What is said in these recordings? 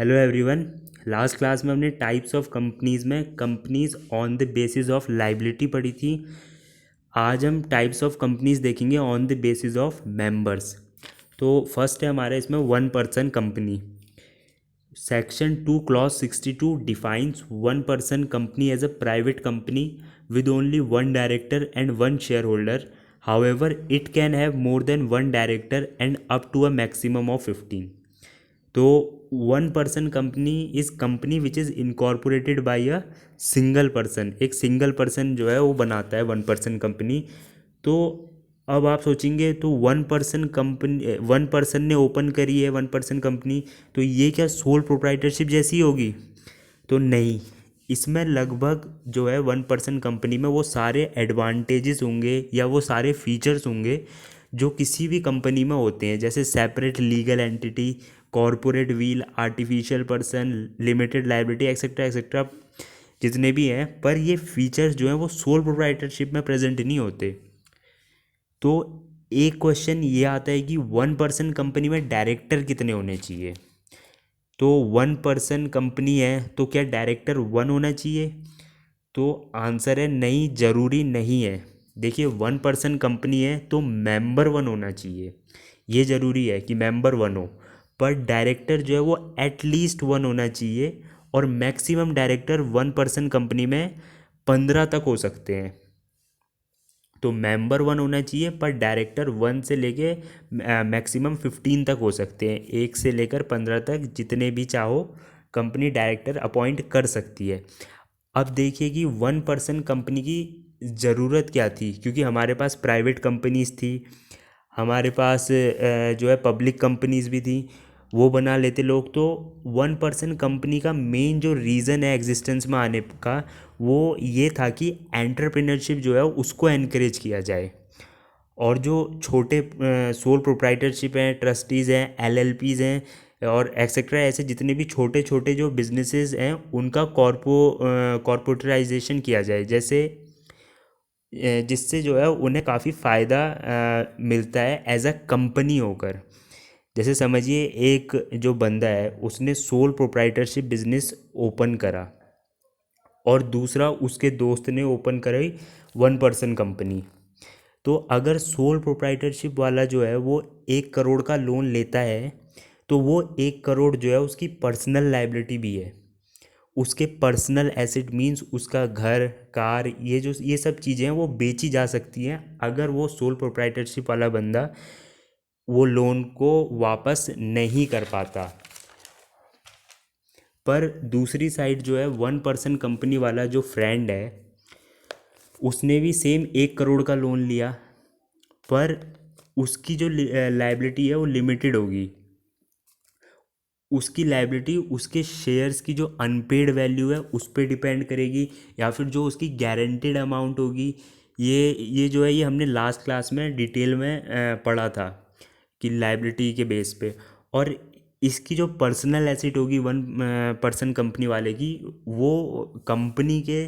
Hello everyone. Last class में हमने types of companies में companies on the basis of liability पढ़ी थी। आज हम टाइप्स ऑफ कंपनीज देखेंगे on the basis of members. तो फर्स्ट है हमारे इसमें one person company. Section 2 clause 62 defines one person company as a private company with only one director and one shareholder. However, it can have more than one director and up to a maximum of 15. तो one person company is company which is incorporated by a single person. एक single person जो है वो बनाता है one person company. तो अब आप सोचेंगे तो वन पर्सन ने ओपन करी है वन पर्सन कंपनी, तो ये क्या सोल प्रोप्राइटरशिप जैसी होगी? तो नहीं, इसमें लगभग जो है वन पर्सन कंपनी में वो सारे एडवांटेजेस होंगे या वो सारे फीचर्स होंगे जो किसी भी कंपनी में होते हैं, जैसे separate legal entity, corporate wheel, artificial person, limited liability etcetera etcetera, जितने भी हैं। पर ये फीचर्स जो हैं वो सोल प्रोप्राइटरशिप में प्रेजेंट नहीं होते। तो एक क्वेश्चन ये आता है कि वन पर्सन कंपनी में डायरेक्टर कितने होने चाहिए? तो वन पर्सन कंपनी है तो क्या डायरेक्टर वन होना चाहिए? तो आंसर है नहीं, ज़रूरी नहीं है। देखिए, वन पर्सन कंपनी है तो मेंबर वन होना चाहिए, ये ज़रूरी है कि मेंबर वन हो। पर डायरेक्टर जो है वो एटलीस्ट वन होना चाहिए, और maximum director one person company में 15 तक हो सकते हैं। तो मेंबर वन होना चाहिए पर डायरेक्टर वन से लेके मैक्सिमम 15 तक हो सकते हैं। एक से लेकर 15 तक जितने भी चाहो कंपनी डायरेक्टर अपॉइंट कर सकती है। अब देखिए कि वन पर्सन कंपनी की ज़रूरत क्या थी, क्योंकि हमारे पास प्राइवेट कंपनीज़ थी, हमारे पास जो है पब्लिक कंपनीज़ भी थी, वो बना लेते लोग। तो वन पर्सन कंपनी का मेन जो रीज़न है एग्जिस्टेंस में आने का, वो ये था कि एंटरप्रेन्योरशिप जो है उसको एनकरेज किया जाए। और जो छोटे सोल प्रोप्राइटरशिप हैं, ट्रस्टीज़ हैं, एलएलपीज़ हैं और एक्सेट्रा, ऐसे जितने भी छोटे छोटे जो बिजनेसेस हैं उनका कॉर्पोरेटाइजेशन किया जाए, जैसे जिससे जो है उन्हें काफ़ी फ़ायदा मिलता है एज अ कंपनी होकर। जैसे समझिए, एक जो बंदा है उसने सोल प्रोप्राइटरशिप बिजनेस ओपन करा और दूसरा उसके दोस्त ने ओपन कराई वन पर्सन कंपनी। तो अगर सोल प्रोप्राइटरशिप वाला जो है वो 1 करोड़ का लोन लेता है, तो वो 1 करोड़ जो है उसकी पर्सनल लाइबिलिटी भी है। उसके पर्सनल एसेट मीन्स उसका घर, कार, ये सब चीज़ें हैं वो बेची जा सकती हैं अगर वो सोल प्रोप्राइटरशिप वाला बंदा वो लोन को वापस नहीं कर पाता। पर दूसरी साइड जो है वन पर्सन कंपनी वाला जो फ्रेंड है उसने भी सेम 1 करोड़ का लोन लिया, पर उसकी जो लाइबिलिटी है वो लिमिटेड होगी। उसकी लाइबिलिटी उसके शेयर्स की जो अनपेड वैल्यू है उस पर डिपेंड करेगी, या फिर जो उसकी गारंटेड अमाउंट होगी। ये जो है ये हमने लास्ट क्लास में डिटेल में पढ़ा था कि लाइबिलिटी के बेस पे। और इसकी जो पर्सनल एसेट होगी वन पर्सन कंपनी वाले की, वो कंपनी के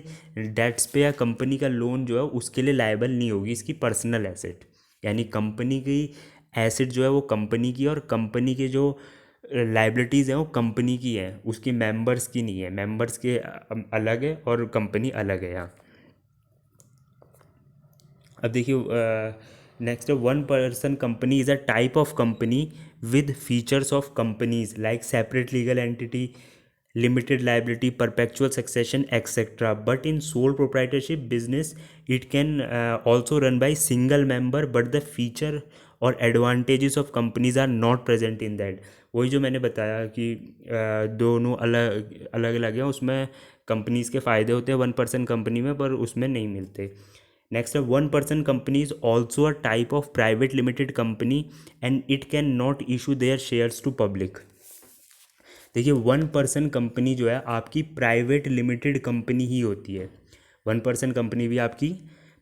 डेट्स पे या कंपनी का लोन जो है उसके लिए लायबल नहीं होगी। इसकी पर्सनल एसेट यानी कंपनी की एसेट जो है वो कंपनी की, और कंपनी के जो लाइबिलिटीज़ हैं वो कंपनी की है, उसकी मेंबर्स की नहीं है। मेंबर्स के अलग है और कंपनी अलग है यहाँ। अब देखिए, नेक्स्ट है one person company is a type of company with features of companies like separate legal entity, limited liability, perpetual succession etcetera. But in sole proprietorship business it can also run by single member, but the feature और advantages of companies are not present in that. वही जो मैंने बताया कि दोनों अलग अलग अलग हैं, उसमें कंपनीज़ के फ़ायदे होते हैं वन पर्सन कंपनी में, पर उसमें नहीं मिलते। नेक्स्ट है one person company is also a type of private limited company and it can not issue their shares to public. देखिए, वन पर्सन कंपनी जो है आपकी प्राइवेट लिमिटेड कंपनी ही होती है। वन पर्सन कंपनी भी आपकी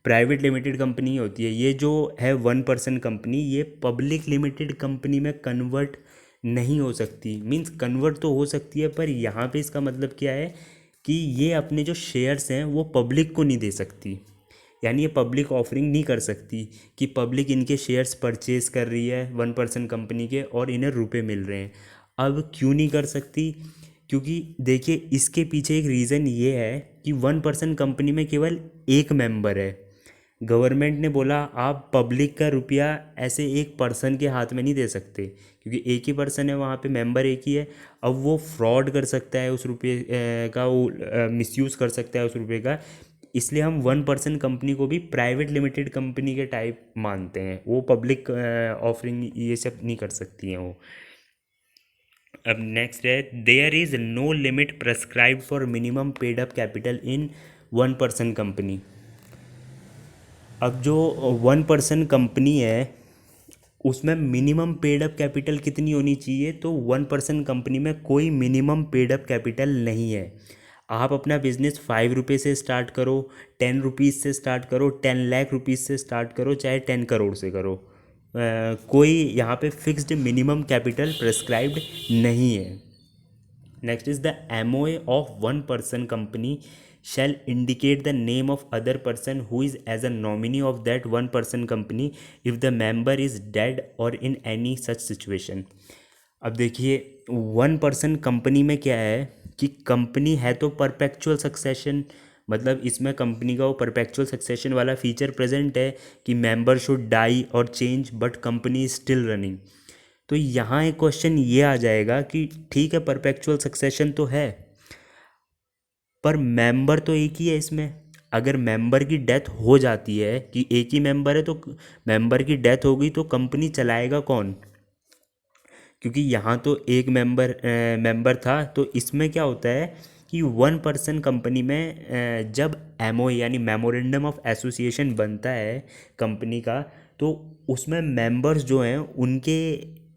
प्राइवेट लिमिटेड कंपनी ही होती है। ये जो है वन पर्सन कंपनी, ये पब्लिक लिमिटेड कंपनी में कन्वर्ट नहीं हो सकती। मीन्स कन्वर्ट तो हो सकती है, पर यहाँ पे इसका मतलब क्या है कि ये अपने जो शेयर्स हैं वो पब्लिक को नहीं दे सकती। यानी ये पब्लिक ऑफरिंग नहीं कर सकती कि पब्लिक इनके शेयर्स परचेज कर रही है वन पर्सन कंपनी के और इन्हें रुपए मिल रहे हैं। अब क्यों नहीं कर सकती? क्योंकि देखिए इसके पीछे एक रीज़न ये है कि 1% कंपनी में केवल एक मेंबर है। गवर्नमेंट ने बोला आप पब्लिक का रुपया ऐसे एक पर्सन के हाथ में नहीं दे सकते, क्योंकि एक ही पर्सन है वहाँ पे, मेंबर एक ही है। अब वो फ्रॉड कर सकता है उस रुपये का, वो मिसयूज़ कर सकता है उस रुपये का। इसलिए हम 1% कंपनी को भी प्राइवेट लिमिटेड कंपनी के टाइप मानते हैं। वो पब्लिक ऑफरिंग ये सब नहीं कर सकती हैं वो। अब नेक्स्ट है, there is no limit prescribed for minimum paid up capital in 1% company. अब जो 1% कंपनी है उसमें मिनिमम पेड अप कैपिटल कितनी होनी चाहिए? तो 1% कंपनी में कोई मिनिमम पेड अप कैपिटल नहीं है। आप अपना बिजनेस 5 रुपये से स्टार्ट करो, 10 रुपीज़ से स्टार्ट करो, 10 लाख रुपीज़ से स्टार्ट करो, चाहे 10 करोड़ से करो, कोई यहाँ पे फिक्स्ड मिनिमम कैपिटल प्रेस्क्राइब्ड नहीं है। Next is the MOA of 1% company shall indicate the name of other person who is as a nominee of that 1% company if the member is dead or in any such situation। अब देखिए 1% company में क्या है कि company है तो perpetual succession, मतलब इसमें कंपनी का वो परपेचुअल सक्सेशन वाला फीचर प्रेजेंट है कि मेंबर शुड डाई और change but company is still running. तो यहाँ एक क्वेश्चन ये आ जाएगा कि ठीक है परपेचुअल सक्सेशन तो है, पर मेंबर तो एक ही है इसमें। अगर मेंबर की डेथ हो जाती है, कि एक ही मेंबर है, तो मेंबर की डेथ हो गई तो कंपनी चलाएगा कौन? क्योंकि यहाँ तो एक मेंबर था। तो इसमें क्या होता है कि 1% कंपनी में जब एमओ यानी मेमोरेंडम ऑफ एसोसिएशन बनता है कंपनी का, तो उसमें मेंबर्स जो हैं उनके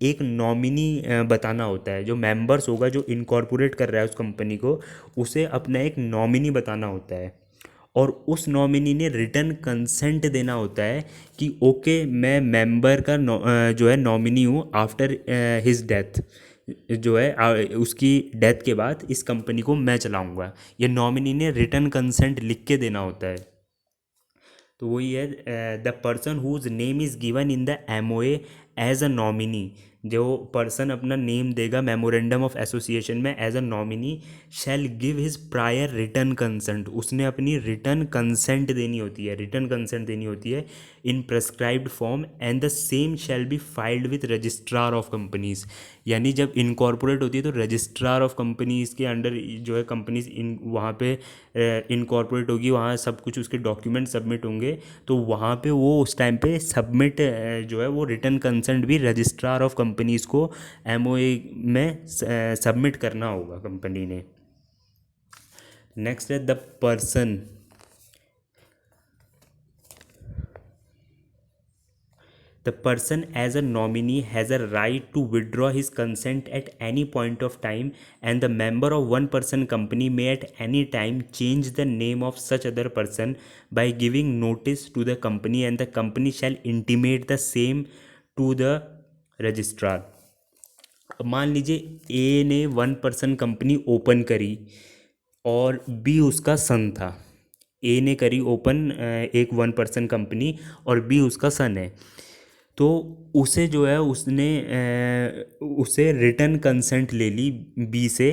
एक नॉमिनी बताना होता है। जो मेंबर्स होगा, जो इनकॉर्पोरेट कर रहा है उस कंपनी को, उसे अपना एक नॉमिनी बताना होता है। और उस नॉमिनी ने रिटर्न कंसेंट देना होता है कि ओके मैं मेंबर का जो है नॉमिनी हूँ आफ्टर हिज डेथ, जो है उसकी डेथ के बाद इस कंपनी को मैं चलाऊँगा। ये नॉमिनी ने रिटर्न कंसेंट लिख के देना होता है। तो वही है, the person whose name is given in the MOA as a nominee. जो पर्सन अपना नेम देगा मेमोरेंडम ऑफ एसोसिएशन में as a nominee shall give his prior written consent. उसने अपनी रिटर्न कंसेंट देनी होती है, रिटर्न कंसेंट देनी होती है in prescribed form and the same shall be filed with registrar of companies. यानी जब इनकॉर्पोरेट होती है तो रजिस्ट्रार ऑफ कंपनीज के अंडर जो है कंपनीज इन वहाँ पे इनकॉर्पोरेट होगी, वहाँ सब कुछ उसके डॉक्यूमेंट सबमिट होंगे। तो वहाँ पे वो उस टाइम पे सबमिट जो है वो रिटर्न कंसेंट भी रजिस्ट्रार ऑफ कंपनीज़ को एमओए में सबमिट करना होगा कंपनी ने। नेक्स्ट है the person The person as a nominee has a right to withdraw his consent at any point of time, and the member of 1% company may at any time change the name of such other person by giving notice to the company, and the company shall intimate the same to the registrar। अब मान लीजिए ए ने 1% company open करी और B उसका सन था। ए ने करी ओपन एक 1% कंपनी और बी उसका सन है। तो उसे जो है उसने उसे रिटर्न कंसेंट ले ली बी से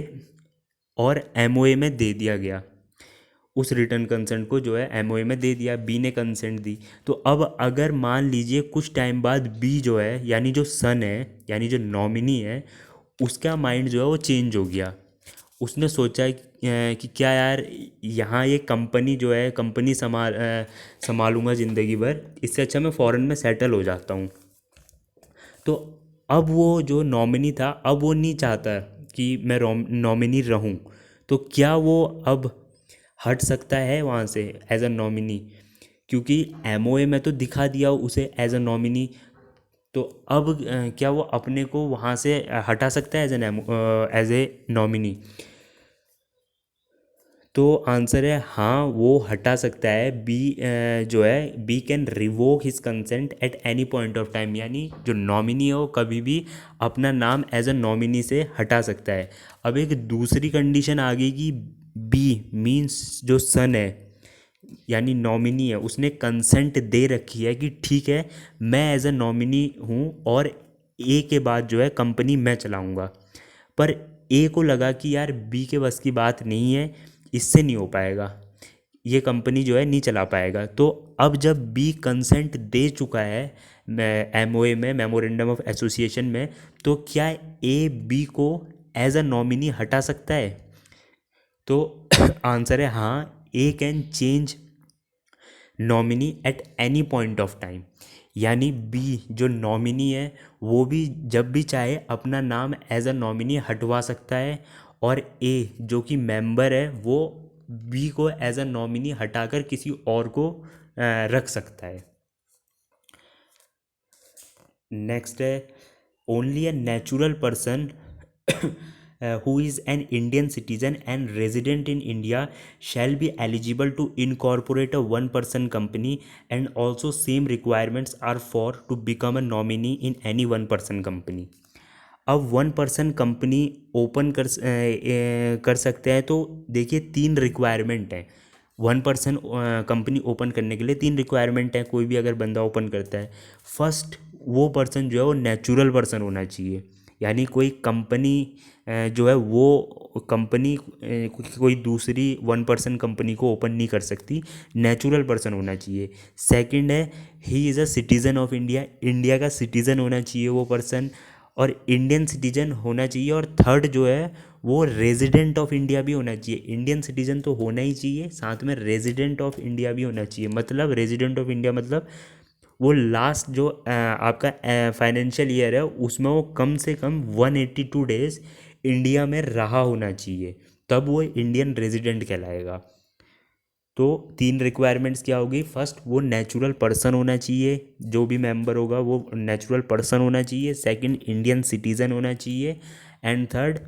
और एमओए में दे दिया गया। उस रिटर्न कंसेंट को जो है एमओए में दे दिया, बी ने कंसेंट दी। तो अब अगर मान लीजिए कुछ टाइम बाद बी जो है यानी जो सन है यानी जो नॉमिनी है, उसका माइंड जो है वो चेंज हो गया। उसने सोचा कि क्या यार यहाँ ये कंपनी जो है कंपनी संभालूंगा ज़िंदगी भर, इससे अच्छा मैं फ़ॉरेन में सेटल हो जाता हूँ। तो अब वो जो नॉमिनी था अब वो नहीं चाहता कि मैं नॉमिनी रहूं। तो क्या वो अब हट सकता है वहाँ से एज अ नॉमिनी? क्योंकि एमओए में तो दिखा दिया उसे एज अ नॉमिनी। तो अब क्या वो अपने को वहाँ से हटा सकता है एज ए नॉमिनी? तो आंसर है हाँ, वो हटा सकता है। बी जो है B can revoke his consent at any point of time, यानी जो नॉमिनी है वो कभी भी अपना नाम एज अ नॉमिनी से हटा सकता है। अब एक दूसरी कंडीशन आ गई कि बी मीन्स जो सन है यानी नॉमिनी है, उसने कंसेंट दे रखी है कि ठीक है मैं एज अ नॉमिनी हूँ और ए के बाद जो है कंपनी मैं चलाऊँगा। पर ए को लगा कि यार बी के बस की बात नहीं है, इससे नहीं हो पाएगा, ये कंपनी जो है नहीं चला पाएगा। तो अब जब बी कंसेंट दे चुका है एमओए में, मेमोरेंडम ऑफ एसोसिएशन में, तो क्या ए बी को एज अ नॉमिनी हटा सकता है? तो आंसर है हाँ, A can change nominee at any point of time. यानी बी जो नॉमिनी है वो भी जब भी चाहे अपना नाम एज अ नॉमिनी हटवा सकता है, और ए जो कि मेंबर है वो बी को एज अ नॉमिनी हटाकर किसी और को रख सकता है। नेक्स्ट है, only a natural person who is an Indian citizen and resident in India shall be eligible to incorporate a one person company, and also same requirements are for to become a nominee in any one person company। अब one person company open कर सकते हैं। तो देखिए तीन requirement हैं one person company open करने के लिए, तीन रिक्वायरमेंट है कोई भी अगर बंदा ओपन करता है। फर्स्ट, वो पर्सन जो है वो नेचुरल पर्सन होना चाहिए, यानी कोई कंपनी जो है वो कंपनी कोई दूसरी वन पर्सन कंपनी को ओपन नहीं कर सकती, नेचुरल पर्सन होना चाहिए। सेकंड है, he is a citizen of India, India का सिटीज़न होना चाहिए वो पर्सन, और इंडियन सिटीजन होना चाहिए। और थर्ड जो है वो रेजिडेंट ऑफ इंडिया भी होना चाहिए। इंडियन सिटीजन तो होना ही चाहिए, साथ में रेजिडेंट ऑफ इंडिया भी होना चाहिए। मतलब रेजिडेंट ऑफ इंडिया मतलब वो लास्ट जो आपका फाइनेंशियल ईयर है उसमें वो कम से कम 182 डेज इंडिया में रहा होना चाहिए, तब वो इंडियन रेजिडेंट कहलाएगा। तो तीन रिक्वायरमेंट्स क्या होगी? फर्स्ट, वो नेचुरल पर्सन होना चाहिए, जो भी मेंबर होगा वो नेचुरल पर्सन होना चाहिए। सेकंड, इंडियन सिटीज़न होना चाहिए। एंड थर्ड,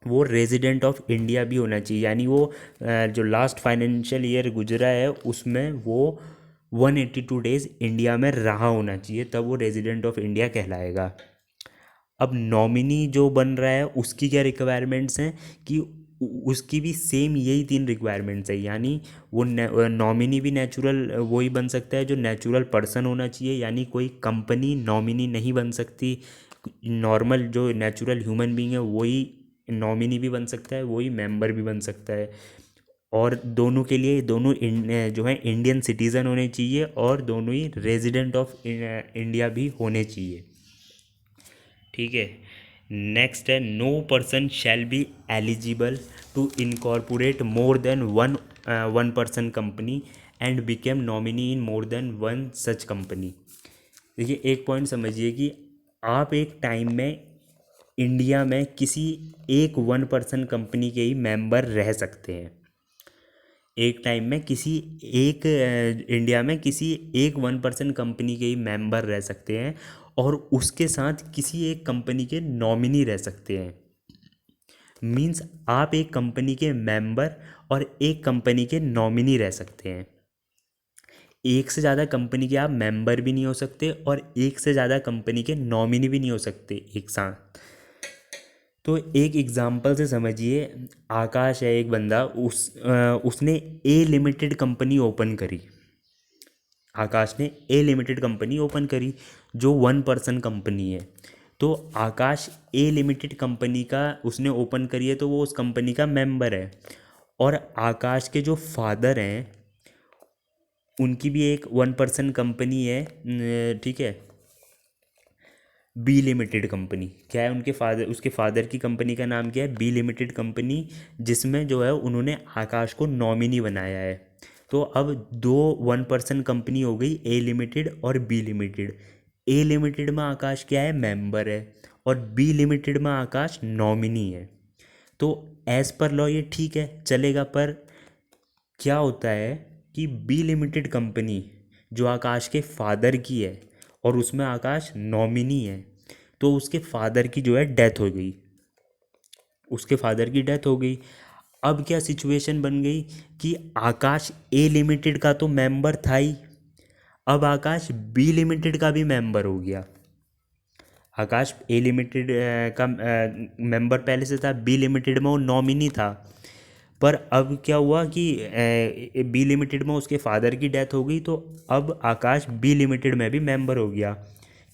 वो रेजिडेंट ऑफ इंडिया भी होना चाहिए, यानी वो जो लास्ट फाइनेंशियल ईयर गुजरा है उसमें वो 182 डेज इंडिया में रहा होना चाहिए, तब वो रेजिडेंट ऑफ इंडिया कहलाएगा। अब नॉमिनी जो बन रहा है उसकी क्या रिक्वायरमेंट्स हैं कि उसकी भी सेम यही तीन रिक्वायरमेंट्स है, यानी वो नॉमिनी भी नेचुरल वही बन सकता है जो नेचुरल पर्सन होना चाहिए, यानी कोई कंपनी नॉमिनी नहीं बन सकती। नॉर्मल जो नेचुरल ह्यूमन बीइंग है वही नॉमिनी भी बन सकता है, वही मेंबर भी बन सकता है। और दोनों के लिए दोनों जो है इंडियन सिटीज़न होने चाहिए, और दोनों ही रेजिडेंट ऑफ इंडिया भी होने चाहिए। ठीक है। नेक्स्ट है, no person shall be eligible to incorporate more than one person company and became nominee in more than one such company. देखिए एक पॉइंट समझिए कि आप एक टाइम में इंडिया में किसी एक वन पर्सन कंपनी के ही मेंबर रह सकते हैं। एक टाइम में किसी एक इंडिया में किसी एक वन पर्सन कंपनी के ही मेंबर रह सकते हैं, और उसके साथ किसी एक कंपनी के नॉमिनी रह सकते हैं। मींस आप एक कंपनी के मेंबर और एक कंपनी के नॉमिनी रह सकते हैं। एक से ज़्यादा कंपनी के आप मेंबर भी नहीं हो सकते, और एक से ज़्यादा कंपनी के नॉमिनी भी नहीं हो सकते एक साथ। तो एक एग्जांपल से समझिए, आकाश है एक बंदा, उसने ए लिमिटेड कंपनी ओपन करी। आकाश ने ए लिमिटेड कंपनी ओपन करी जो वन पर्सन कंपनी है। तो आकाश ए लिमिटेड कंपनी का उसने ओपन करी है, तो वो उस कंपनी का मेंबर है। और आकाश के जो फादर हैं उनकी भी एक वन पर्सन कंपनी है, ठीक है, बी लिमिटेड कंपनी। क्या है उनके फादर, उसके फादर की कंपनी का नाम क्या है? बी लिमिटेड कंपनी, जिसमें जो है उन्होंने आकाश को नॉमिनी बनाया है। तो अब दो वन पर्सन कंपनी हो गई, ए लिमिटेड और बी लिमिटेड। ए लिमिटेड में आकाश क्या है? मेंबर है, और बी लिमिटेड में आकाश नॉमिनी है। तो एज पर लॉ ये ठीक है, चलेगा। पर क्या होता है कि बी लिमिटेड कंपनी जो आकाश के फादर की है और उसमें आकाश नॉमिनी है, तो उसके फादर की जो है डेथ हो गई, उसके फादर की डेथ हो गई। अब क्या सिचुएशन बन गई कि आकाश ए लिमिटेड का तो मेंबर था ही, अब आकाश बी लिमिटेड का भी मेंबर हो गया। आकाश ए लिमिटेड का मेंबर पहले से था, बी लिमिटेड में वो नॉमिनी था। पर अब क्या हुआ कि बी लिमिटेड में उसके फादर की डेथ हो गई, तो अब आकाश बी लिमिटेड में भी मेंबर हो गया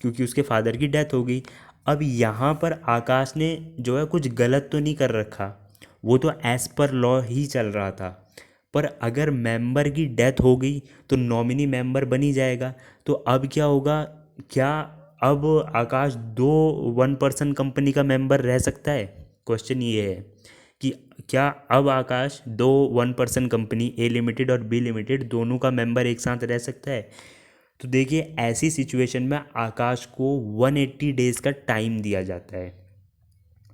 क्योंकि उसके फादर की डेथ हो गई। अब यहाँ पर आकाश ने जो है कुछ गलत तो नहीं कर रखा, वो तो एज़ पर लॉ ही चल रहा था। पर अगर मेंबर की डेथ हो गई तो नॉमिनी मेंबर बनी जाएगा। तो अब क्या होगा, क्या अब आकाश दो वन पर्सन कंपनी का मेंबर रह सकता है? क्वेश्चन ये है कि क्या अब आकाश दो वन पर्सन कंपनी ए लिमिटेड और बी लिमिटेड दोनों का मेंबर एक साथ रह सकता है? तो देखिए, ऐसी सिचुएशन में आकाश को 180 डेज़ का टाइम दिया जाता है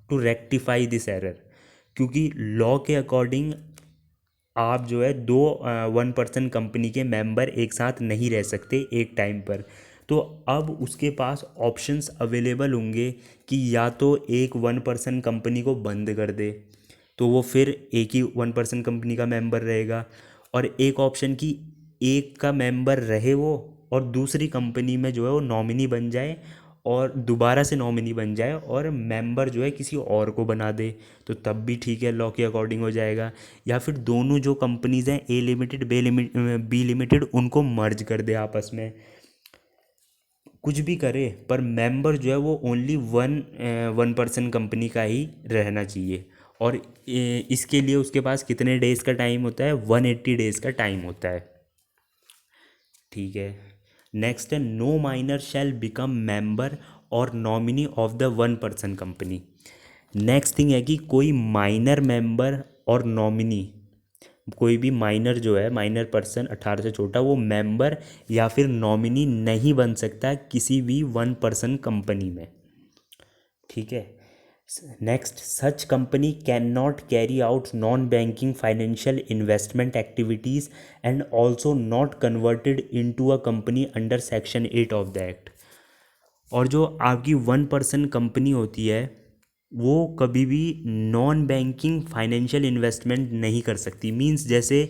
टू रेक्टिफाई दिस एरर, क्योंकि लॉ के अकॉर्डिंग आप जो है दो वन पर्सन कंपनी के मेंबर एक साथ नहीं रह सकते एक टाइम पर। तो अब उसके पास ऑप्शंस अवेलेबल होंगे कि या तो एक वन पर्सन कंपनी को बंद कर दे, तो वो फिर एक ही वन पर्सन कंपनी का मेंबर रहेगा, और एक ऑप्शन की एक का मेंबर रहे वो और दूसरी कंपनी में जो है वो नॉमिनी बन जाए और दोबारा से नॉमिनी बन जाए और मेंबर जो है किसी और को बना दे, तो तब भी ठीक है, लॉ के अकॉर्डिंग हो जाएगा। या फिर दोनों जो कंपनीज हैं ए लिमिटेड बी लिमिटेड उनको मर्ज कर दे आपस में, कुछ भी करे पर मेंबर जो है वो ओनली वन पर्सन कंपनी का ही रहना चाहिए। और इसके लिए उसके पास कितने डेज़ का टाइम होता है? 180 डेज़ का टाइम होता है। ठीक है। नेक्स्ट है, no minor shall become member और nominee of the one person company. Next thing है कि कोई माइनर मेंबर और नॉमिनी, कोई भी माइनर जो है, माइनर पर्सन 18 से छोटा, वो मेंबर या फिर नॉमिनी नहीं बन सकता किसी भी वन पर्सन कंपनी में। ठीक है। Next, such company can not carry out non banking financial investment activities and also not converted into a company under section 8 of the act. और जो आपकी वन पर्सन कंपनी होती है वो कभी भी नॉन बैंकिंग फाइनेंशियल इन्वेस्टमेंट नहीं कर सकती। मींस जैसे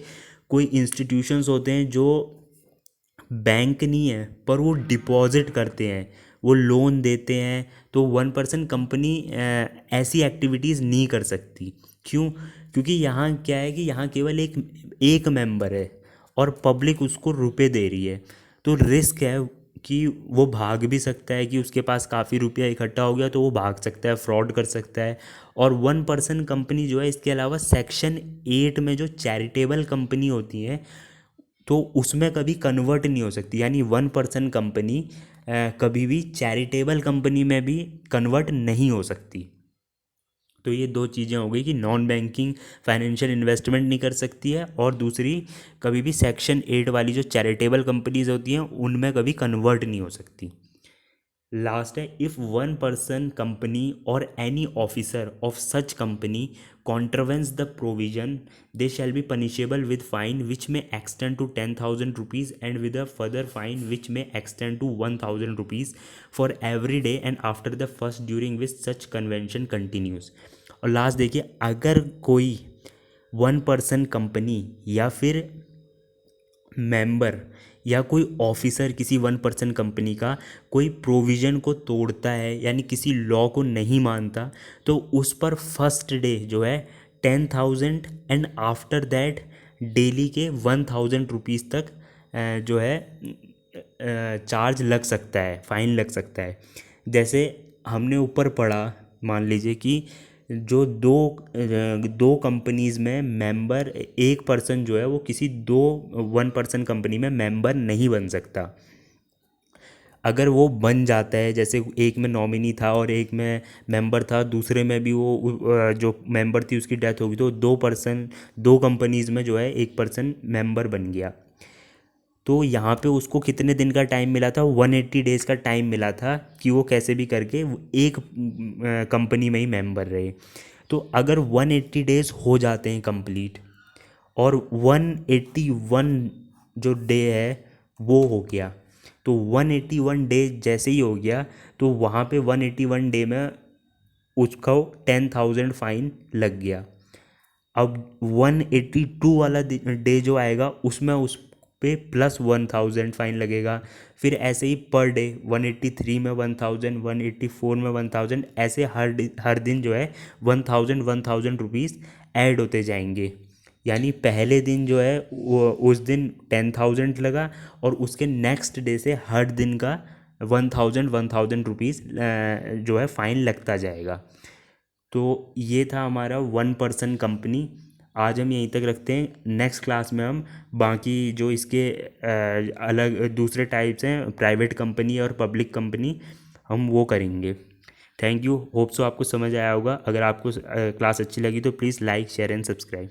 कोई इंस्टीट्यूशंस होते हैं जो बैंक नहीं है पर वो डिपॉजिट करते हैं, वो लोन देते हैं, तो वन पर्सन कंपनी ऐसी एक्टिविटीज़ नहीं कर सकती। क्यों? क्योंकि यहाँ क्या है कि यहाँ केवल एक एक मेंबर है और पब्लिक उसको रुपए दे रही है, तो रिस्क है कि वो भाग भी सकता है, कि उसके पास काफ़ी रुपया इकट्ठा हो गया तो वो भाग सकता है, फ्रॉड कर सकता है। और वन पर्सन कंपनी जो है, इसके अलावा सेक्शन 8 में जो चैरिटेबल कंपनी होती है तो उसमें कभी कन्वर्ट नहीं हो सकती, यानी वन पर्सन कंपनी कभी भी चैरिटेबल कंपनी में भी कन्वर्ट नहीं हो सकती। तो ये दो चीज़ें हो गई कि नॉन बैंकिंग फाइनेंशियल इन्वेस्टमेंट नहीं कर सकती है, और दूसरी कभी भी सेक्शन 8 वाली जो चैरिटेबल कंपनीज होती हैं उनमें कभी कन्वर्ट नहीं हो सकती। लास्ट है, इफ़ वन पर्सन कंपनी और any officer of such company contravenes the provision, they shall be punishable with fine which may extend to 10,000 rupees and with a further fine which may extend to 1,000 rupees for every day and after the first during which such convention continues। और last देखिए, अगर कोई one person company या फिर member या कोई officer किसी one person company का कोई प्रोविज़न को तोड़ता है, यानी किसी लॉ को नहीं मानता, तो उस पर फर्स्ट डे जो है 10,000 एंड आफ्टर दैट डेली के 1,000 रुपीज़ तक जो है चार्ज लग सकता है, फाइन लग सकता है। जैसे हमने ऊपर पढ़ा, मान लीजिए कि जो दो कंपनीज़ में मेंबर, एक पर्सन जो है वो किसी दो वन पर्सन कंपनी में मेंबर नहीं बन सकता। अगर वो बन जाता है, जैसे एक में नॉमिनी था और एक में मेंबर था, दूसरे में भी वो जो मेंबर थी उसकी डेथ होगी, तो दो कंपनीज़ में जो है एक पर्सन मेंबर बन गया। तो यहाँ पे उसको कितने दिन का टाइम मिला था? 180 डेज़ का टाइम मिला था कि वो कैसे भी करके एक कंपनी में ही मेंबर रहे। तो अगर 180 डेज़ हो जाते हैं कंप्लीट और 181 जो डे है वो हो गया, तो 181 डे जैसे ही हो गया तो वहाँ पे 181 डे में उसको 10,000 फाइन लग गया। अब 182 वाला डे जो आएगा उसमें उस पे प्लस 1,000 फाइन लगेगा। फिर ऐसे ही पर डे 183 में 1,000, 184 में 1,000, ऐसे हर दिन जो है 1,000 रुपीज़ ऐड होते जाएंगे। यानी पहले दिन जो है उस दिन 10,000 लगा और उसके नेक्स्ट डे से हर दिन का ₹1000 रुपीज़ जो है फ़ाइन लगता जाएगा। तो ये था हमारा 1 पर्सन कंपनी। आज हम यहीं तक रखते हैं। नेक्स्ट क्लास में हम बाकी जो इसके अलग दूसरे टाइप्स हैं, प्राइवेट कंपनी और पब्लिक कंपनी, हम वो करेंगे। Thank you. होप सो आपको समझ आया होगा। अगर आपको क्लास अच्छी लगी तो please like share and subscribe.